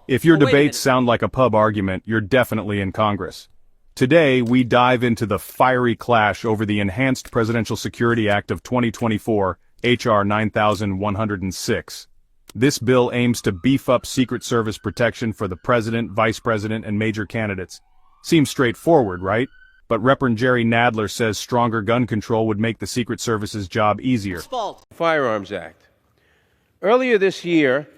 If your debates sound like a pub argument, you're definitely in Congress. Today, we dive into the fiery clash over the Enhanced Presidential Security Act of 2024, H.R. 9106. This bill aims to beef up Secret Service protection for the president, vice president, and major candidates. Seems straightforward, right? But Reverend Jerry Nadler says stronger gun control would make the Secret Service's job easier. Firearms Act. Earlier this year,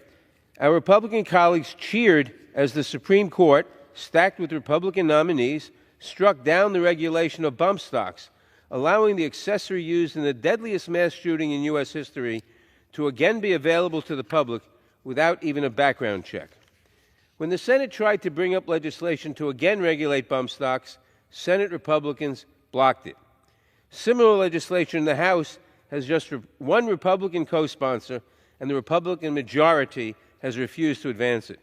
our Republican colleagues cheered as the Supreme Court, stacked with Republican nominees, struck down the regulation of bump stocks, allowing the accessory used in the deadliest mass shooting in U.S. history to again be available to the public without even a background check. When the Senate tried to bring up legislation to again regulate bump stocks, Senate Republicans blocked it. Similar legislation in the House has just one Republican co-sponsor, and the Republican majority has refused to advance it.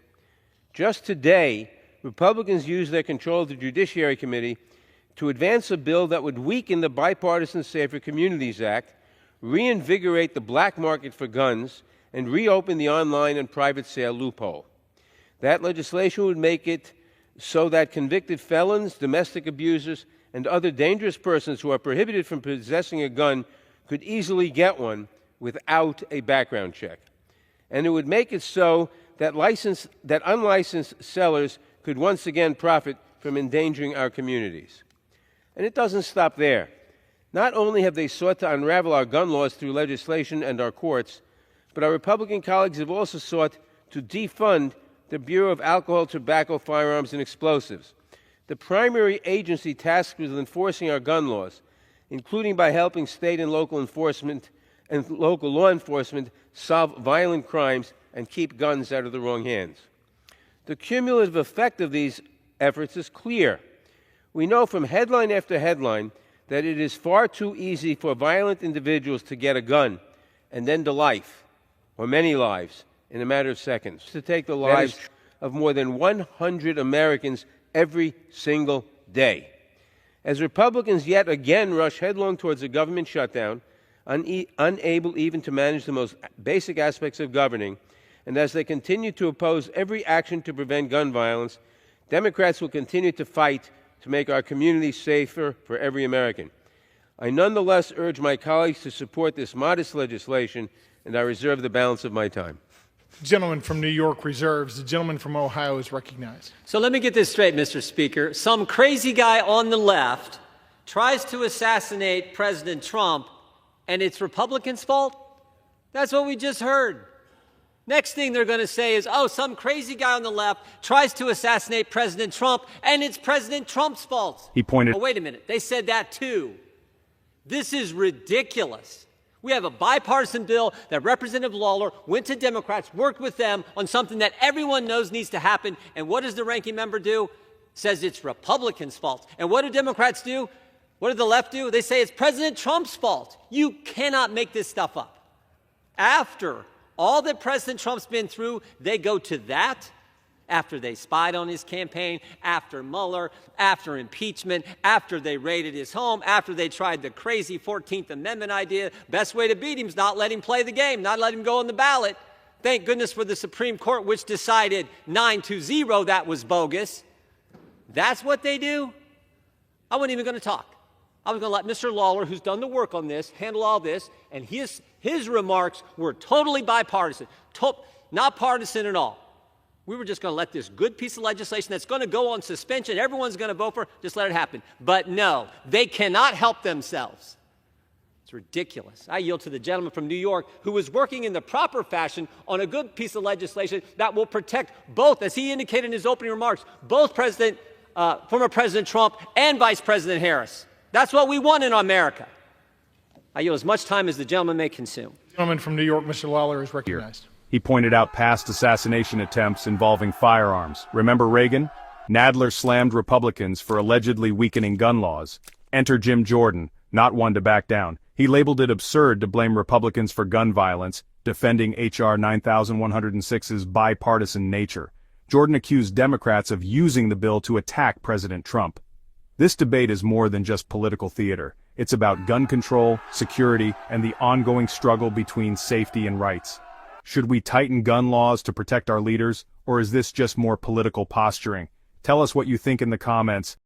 Just today, Republicans used their control of the Judiciary Committee to advance a bill that would weaken the Bipartisan Safer Communities Act, reinvigorate the black market for guns, and reopen the online and private sale loophole. That legislation would make it so that convicted felons, domestic abusers, and other dangerous persons who are prohibited from possessing a gun could easily get one without a background check. And it would make it so that unlicensed sellers could once again profit from endangering our communities. And it doesn't stop there. Not only have they sought to unravel our gun laws through legislation and our courts, but our Republican colleagues have also sought to defund the Bureau of Alcohol, Tobacco, Firearms, and Explosives, the primary agency tasked with enforcing our gun laws, including by helping state and local enforcement and local law enforcement solve violent crimes and keep guns out of the wrong hands. The cumulative effect of these efforts is clear. We know from headline after headline that it is far too easy for violent individuals to get a gun and end a life, or many lives, in a matter of seconds, to take the lives of more than 100 Americans every single day. As Republicans yet again rush headlong towards a government shutdown, unable even to manage the most basic aspects of governing, and as they continue to oppose every action to prevent gun violence, Democrats will continue to fight to make our communities safer for every American. I nonetheless urge my colleagues to support this modest legislation, and I reserve the balance of my time. The gentleman from New York reserves. The gentleman from Ohio is recognized. So let me get this straight, Mr. Speaker. Some crazy guy on the left tries to assassinate President Trump, and it's Republicans' fault? That's what we just heard. Next thing they're going to say is, oh, some crazy guy on the left tries to assassinate President Trump, and it's President Trump's fault. He pointed. Oh, wait a minute. They said that too. This is ridiculous. We have a bipartisan bill that Representative Lawler went to Democrats, worked with them on something that everyone knows needs to happen. And what does the ranking member do? Says it's Republicans' fault. And what do Democrats do? What did the left do? They say it's President Trump's fault. You cannot make this stuff up. After all that President Trump's been through, they go to that. After they spied on his campaign, after Mueller, after impeachment, after they raided his home, after they tried the crazy 14th Amendment idea, best way to beat him is not let him play the game, not let him go on the ballot. Thank goodness for the Supreme Court, which decided 9-0 that was bogus. That's what they do? I wasn't even going to talk. I was going to let Mr. Lawler, who's done the work on this, handle all this, and his remarks were totally bipartisan, not partisan at all. We were just going to let this good piece of legislation that's going to go on suspension, everyone's going to vote for, just let it happen. But no, they cannot help themselves. It's ridiculous. I yield to the gentleman from New York who was working in the proper fashion on a good piece of legislation that will protect both, as he indicated in his opening remarks, both former President Trump and Vice President Harris. That's what we want in America. I yield as much time as the gentleman may consume. The gentleman from New York, Mr. Lawler, is recognized. He pointed out past assassination attempts involving firearms. Remember Reagan? Nadler slammed Republicans for allegedly weakening gun laws. Enter Jim Jordan, not one to back down. He labeled it absurd to blame Republicans for gun violence, defending H.R. 9106's bipartisan nature. Jordan accused Democrats of using the bill to attack President Trump. This debate is more than just political theater. It's about gun control, security, and the ongoing struggle between safety and rights. Should we tighten gun laws to protect our leaders, or is this just more political posturing? Tell us what you think in the comments.